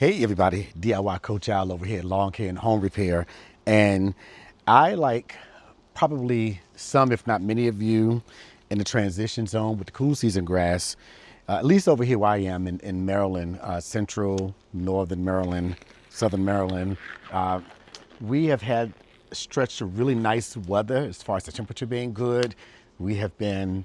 Hey everybody, DIY Coach Al over here at Lawn Care and Home Repair. And I, like probably some, if not many of you, in the transition zone with the cool season grass, at least over here where I am in Maryland, central, northern Maryland, southern Maryland, we have had a stretch of really nice weather as far as the temperature being good. We have been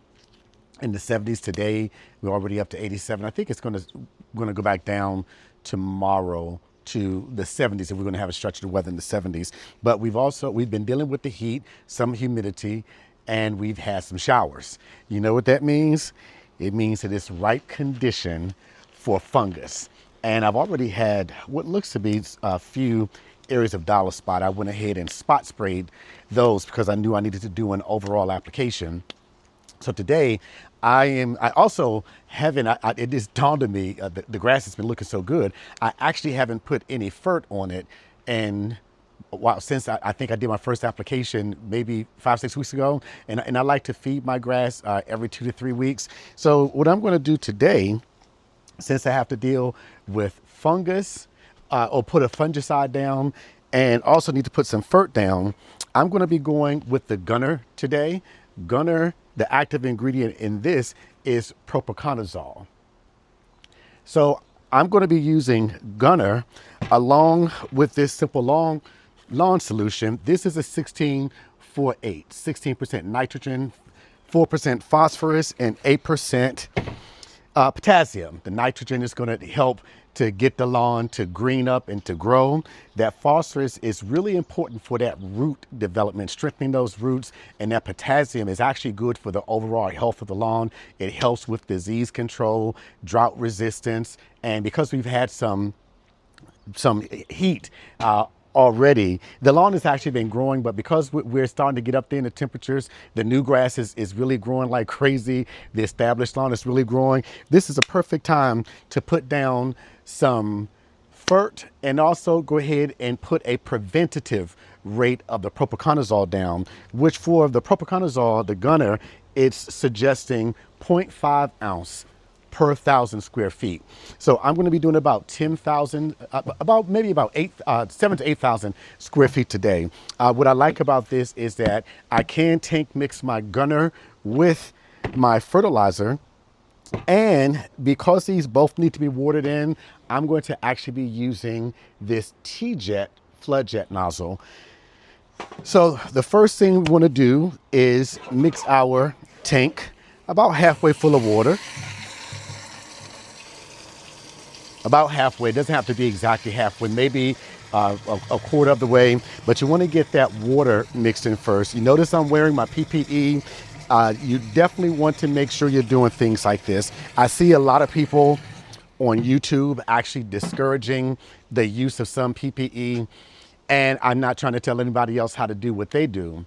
in the 70s today. We're already up to 87. I think it's going to go back down tomorrow to the 70s, and we're going to have a stretch of weather in the 70s. But we've been dealing with the heat, some humidity, and we've had some showers. You know what that means? It means that it's right condition for fungus. And I've already had what looks to be a few areas of dollar spot. I went ahead and spot sprayed those because I knew I needed to do an overall application. So today, I also haven't, it just dawned on me, the grass has been looking so good, I actually haven't put any fert on it. And since I think I did my first application maybe 5-6 weeks ago, and I like to feed my grass every 2 to 3 weeks. So what I'm gonna do today, since I have to deal with fungus or put a fungicide down and also need to put some fert down, I'm gonna be going with the Gunner today. Gunner, the active ingredient in this is Propiconazole. So I'm going to be using Gunner along with this simple lawn solution. This is a 16-4-8, 16% nitrogen, 4% phosphorus, and 8% potassium. The nitrogen is going to help to get the lawn to green up and to grow. That phosphorus is really important for that root development, strengthening those roots, and that potassium is actually good for the overall health of the lawn. It helps with disease control, drought resistance, and because we've had some heat already, the lawn has actually been growing, but because we're starting to get up there in the temperatures, the new grass is really growing like crazy. The established lawn is really growing. This is a perfect time to put down some fert and also go ahead and put a preventative rate of the Propiconazole down, which for the Propiconazole, the Gunner, it's suggesting 0.5 ounce per 1,000 square feet. So I'm going to be doing about 10,000, about 7 to 8,000 square feet today. What I like about this is that I can tank mix my Gunner with my fertilizer. And because these both need to be watered in, I'm going to actually be using this T-Jet flood jet nozzle. So the first thing we want to do is mix our tank about halfway full of water. About halfway, it doesn't have to be exactly halfway, maybe a quarter of the way, but you want to get that water mixed in first. You notice I'm wearing my PPE. You definitely want to make sure you're doing things like this. I see a lot of people on YouTube actually discouraging the use of some PPE, and I'm not trying to tell anybody else how to do what they do.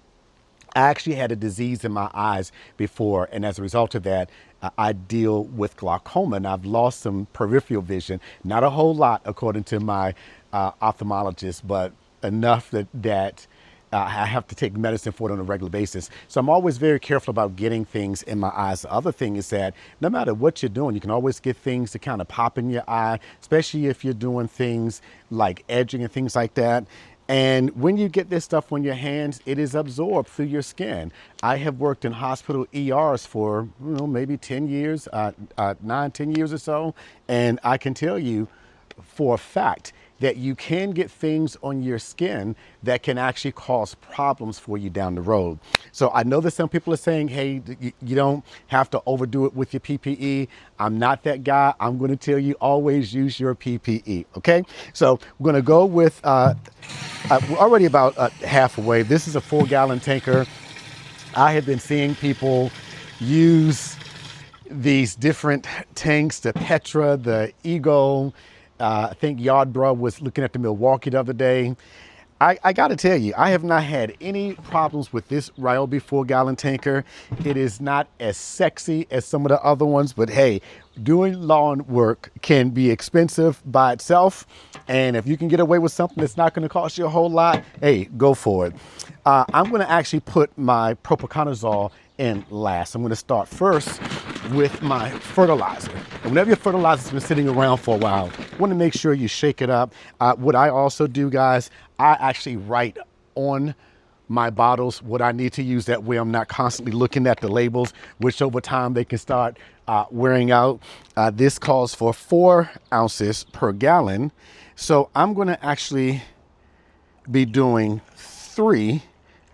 I actually had a disease in my eyes before, and as a result of that, I deal with glaucoma, and I've lost some peripheral vision. Not a whole lot, according to my ophthalmologist, but enough that I have to take medicine for it on a regular basis. So I'm always very careful about getting things in my eyes. The other thing is that no matter what you're doing, you can always get things to kind of pop in your eye, especially if you're doing things like edging and things like that. And when you get this stuff on your hands, it is absorbed through your skin. I have worked in hospital ERs for maybe 10 years, 9-10 years or so. And I can tell you for a fact that you can get things on your skin that can actually cause problems for you down the road. So I know that some people are saying, hey, you don't have to overdo it with your PPE. I'm not that guy. I'm gonna tell you, always use your PPE, okay? So we're gonna go with, we're already about halfway. This is a 4-gallon tanker. I have been seeing people use these different tanks, the Petra, the Eagle. I think Yardbro was looking at the Milwaukee the other day. I got to tell you, I have not had any problems with this Ryobi 4-gallon tanker. It is not as sexy as some of the other ones, but hey, doing lawn work can be expensive by itself. And if you can get away with something that's not going to cost you a whole lot, hey, go for it. I'm going to actually put my Propiconazole in last. I'm going to start first with my fertilizer. And whenever your fertilizer's been sitting around for a while, you want to make sure you shake it up. What I also do, guys, I actually write on my bottles what I need to use. That way I'm not constantly looking at the labels, which over time they can start wearing out. This calls for 4 ounces per gallon. So I'm going to actually be doing 3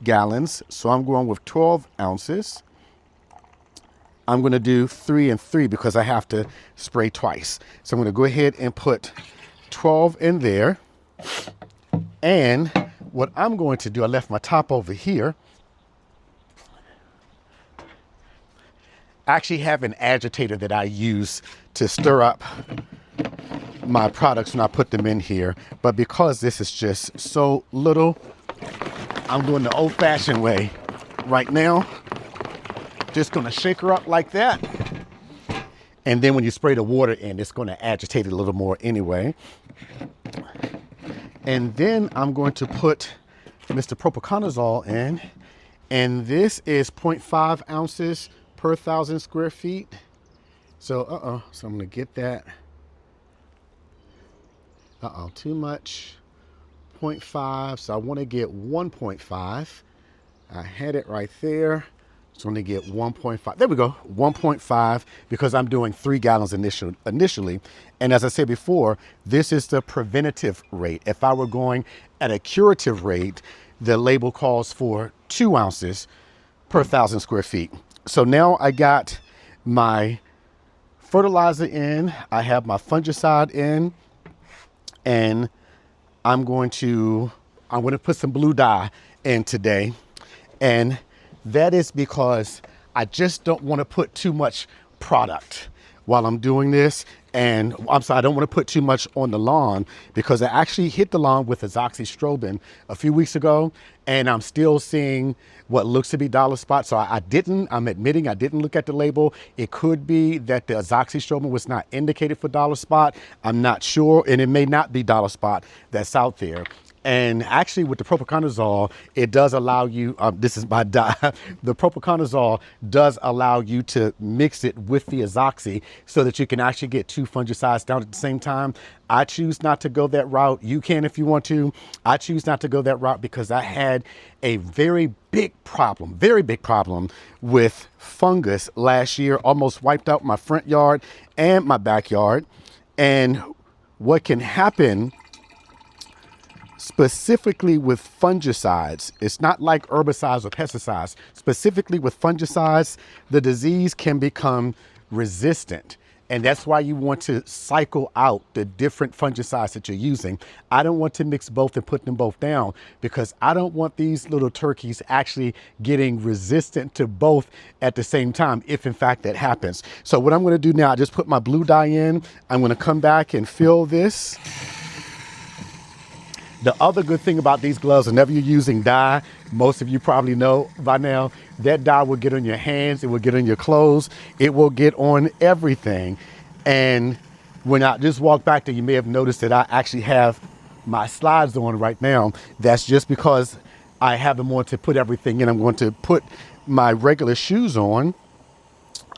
gallons. So I'm going with 12 ounces. I'm going to do 3 and 3 because I have to spray twice. So I'm going to go ahead and put 12 in there. And what I'm going to do, I left my top over here. I actually have an agitator that I use to stir up my products when I put them in here. But because this is just so little, I'm doing the old-fashioned way right now. Just going to shake her up like that. And then when you spray the water in, it's going to agitate it a little more anyway. And then I'm going to put Mr. Propiconazole in. And this is 0.5 ounces per 1,000 square feet. So, so I'm going to get that. Too much. 0.5. So I want to get 1.5. I had it right there. So I'm going to get 1.5. There we go. 1.5 because I'm doing 3 gallons initially. And as I said before, this is the preventative rate. If I were going at a curative rate, the label calls for 2 ounces per 1,000 square feet. So now I got my fertilizer in. I have my fungicide in. And I'm going to put some blue dye in today. And that is because I just don't want to put too much product while I'm doing this. And I'm sorry, I don't want to put too much on the lawn because I actually hit the lawn with azoxystrobin a few weeks ago, and I'm still seeing what looks to be dollar spots. So I'm admitting I didn't look at the label. It could be that the azoxystrobin was not indicated for dollar spot. I'm not sure, and it may not be dollar spot that's out there. And actually with the Propiconazole, it does allow you, this is my dye, the Propiconazole does allow you to mix it with the azoxy so that you can actually get 2 fungicides down at the same time. I choose not to go that route. You can if you want to. I choose not to go that route because I had a very big problem with fungus last year. Almost wiped out my front yard and my backyard. And what can happen specifically with fungicides, it's not like herbicides or pesticides. Specifically with fungicides, the disease can become resistant. And that's why you want to cycle out the different fungicides that you're using. I don't want to mix both and put them both down because I don't want these little turkeys actually getting resistant to both at the same time, if in fact that happens. So what I'm going to do now, I just put my blue dye in. I'm going to come back and fill this. The other good thing about these gloves, whenever you're using dye, most of you probably know by now, that dye will get on your hands, it will get on your clothes, it will get on everything. And when I just walked back there, you may have noticed that I actually have my slides on right now. That's just because I have them on to put everything in. I'm going to put my regular shoes on.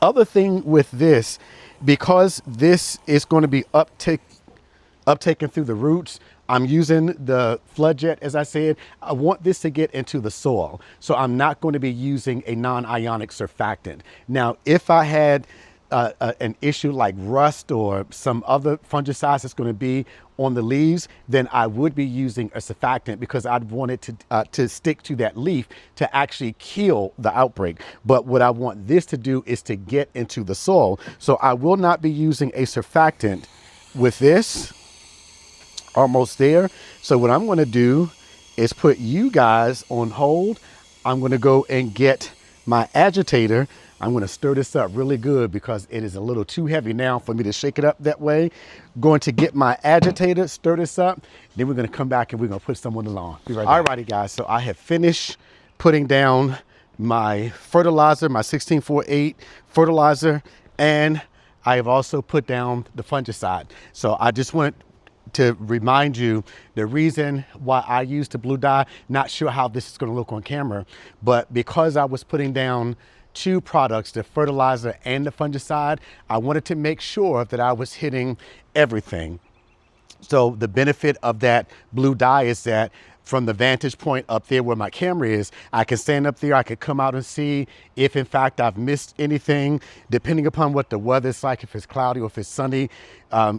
Other thing with this, because this is going to be uptaken through the roots, I'm using the flood jet, as I said. I want this to get into the soil. So I'm not going to be using a non-ionic surfactant. Now, if I had an issue like rust or some other fungicides that's going to be on the leaves, then I would be using a surfactant because I'd want it to stick to that leaf to actually kill the outbreak. But what I want this to do is to get into the soil. So I will not be using a surfactant with this. Almost there. So what I'm going to do is put you guys on hold. I'm going to go and get my agitator. I'm going to stir this up really good because it is a little too heavy now for me to shake it up that way. Going to get my agitator, stir this up. Then we're going to come back and we're going to put some on the lawn. Be right back. Alrighty guys, so I have finished putting down my fertilizer, my 1648 fertilizer, and I have also put down the fungicide. So I just want to remind you the reason why I used the blue dye. Not sure how this is going to look on camera, but because I was putting down two products, the fertilizer and the fungicide, I wanted to make sure that I was hitting everything. So the benefit of that blue dye is that from the vantage point up there where my camera is, I can stand up there, I can come out and see if in fact I've missed anything, depending upon what the weather's like, if it's cloudy or if it's sunny.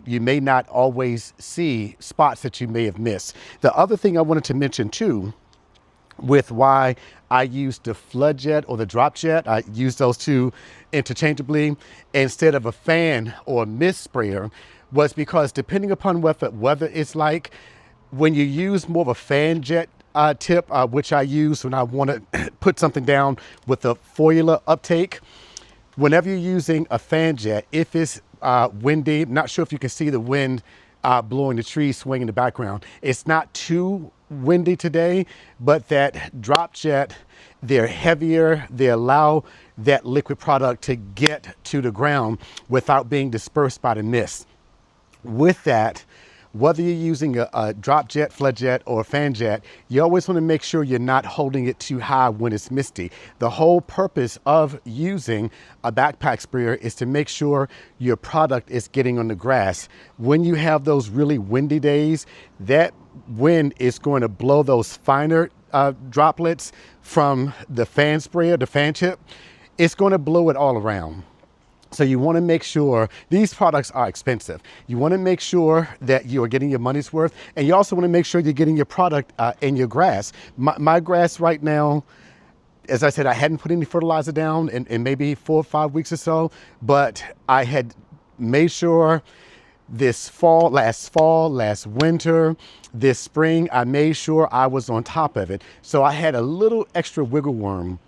You may not always see spots that you may have missed. The other thing I wanted to mention too, with why I use the flood jet or the drop jet, I use those two interchangeably instead of a fan or a mist sprayer, was because depending upon what the weather is like, when you use more of a fan jet tip, which I use when I want to put something down with a foliar uptake, whenever you're using a fan jet, if it's windy, not sure if you can see the wind blowing the trees swaying in the background. It's not too windy today, but that drop jet, they're heavier. They allow that liquid product to get to the ground without being dispersed by the mist. With that, whether you're using a drop jet, flood jet, or a fan jet, you always want to make sure you're not holding it too high when it's misty. The whole purpose of using a backpack sprayer is to make sure your product is getting on the grass. When you have those really windy days, that wind is going to blow those finer droplets from the fan sprayer, the fan tip. It's going to blow it all around. So you want to make sure, these products are expensive. You want to make sure that you are getting your money's worth, and you also want to make sure you're getting your product in your grass. My grass right now, as I said, I hadn't put any fertilizer down in maybe 4 or 5 weeks or so, but I had made sure this last winter, this spring, I made sure I was on top of it. So I had a little extra wiggle room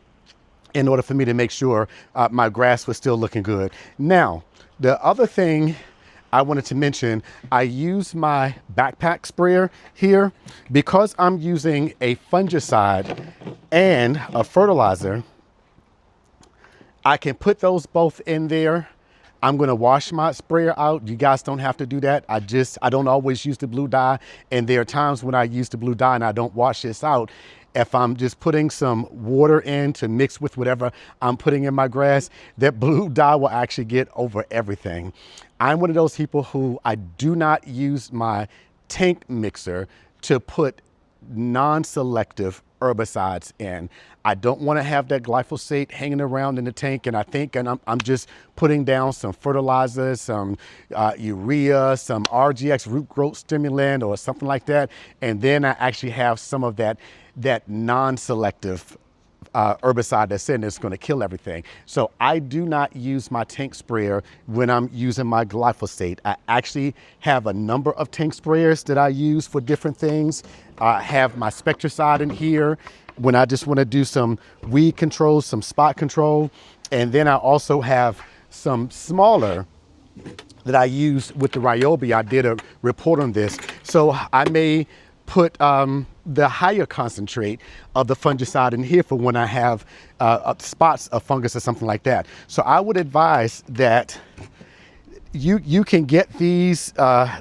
in order for me to make sure my grass was still looking good. Now, the other thing I wanted to mention, I use my backpack sprayer here because I'm using a fungicide and a fertilizer. I can put those both in there. I'm gonna wash my sprayer out. You guys don't have to do that. I don't always use the blue dye, and there are times when I use the blue dye and I don't wash this out. If I'm just putting some water in to mix with whatever I'm putting in my grass, that blue dye will actually get over everything. I'm one of those people who I do not use my tank mixer to put non-selective herbicides in. I don't want to have that glyphosate hanging around in the tank, and I'm just putting down some fertilizers, some urea, some RGX, root growth stimulant, or something like that, and then I actually have some of that non-selective herbicide that's in that's going to kill everything. So I do not use my tank sprayer when I'm using my glyphosate. I actually have a number of tank sprayers that I use for different things. I have my Spectracide in here when I just want to do some weed control, some spot control. And then I also have some smaller that I use with the Ryobi. I did a report on this. So I may put the higher concentrate of the fungicide in here for when I have spots of fungus or something like that. So I would advise that you can get these,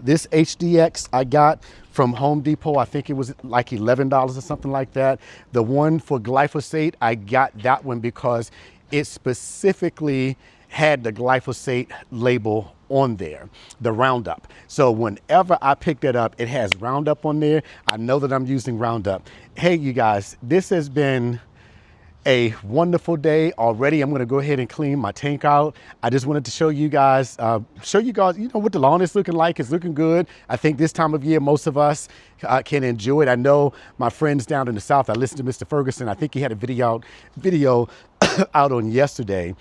this HDX I got from Home Depot. I think it was like $11 or something like that. The one for glyphosate, I got that one because it specifically had the glyphosate label on there, the Roundup. So whenever I pick that up, it has Roundup on there. I know that I'm using Roundup. Hey, you guys, this has been a wonderful day already. I'm gonna go ahead and clean my tank out. I just wanted to show you guys, you know, what the lawn is looking like. It's looking good. I think this time of year, most of us can enjoy it. I know my friends down in the South, I listened to Mr. Ferguson. I think he had a video out on yesterday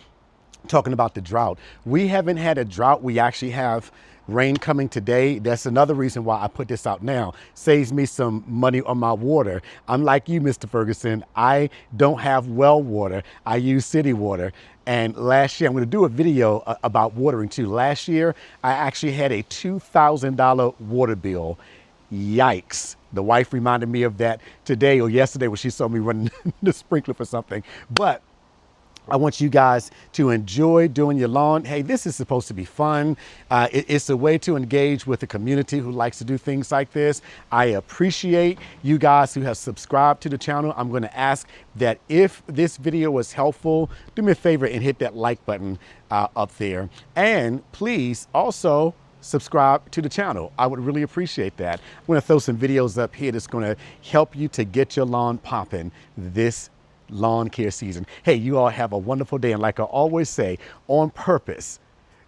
talking about the drought. We haven't had a drought. We actually have rain coming today. That's another reason why I put this out now. Saves me some money on my water. Unlike you, Mr. Ferguson, I don't have well water. I use city water. And last year, I'm going to do a video about watering too. Last year, I actually had a $2,000 water bill. Yikes. The wife reminded me of that today or yesterday when she saw me running the sprinkler for something. But I want you guys to enjoy doing your lawn. Hey, this is supposed to be fun. It's a way to engage with the community who likes to do things like this. I appreciate you guys who have subscribed to the channel. I'm going to ask that if this video was helpful, do me a favor and hit that like button up there. And please also subscribe to the channel. I would really appreciate that. I'm going to throw some videos up here that's going to help you to get your lawn popping this lawn care season. Hey, you all have a wonderful day. And like I always say, on purpose,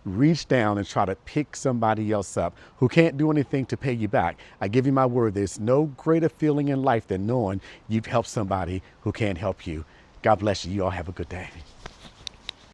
reach down and try to pick somebody else up who can't do anything to pay you back. I give you my word, there's no greater feeling in life than knowing you've helped somebody who can't help you. God bless you. You all have a good day.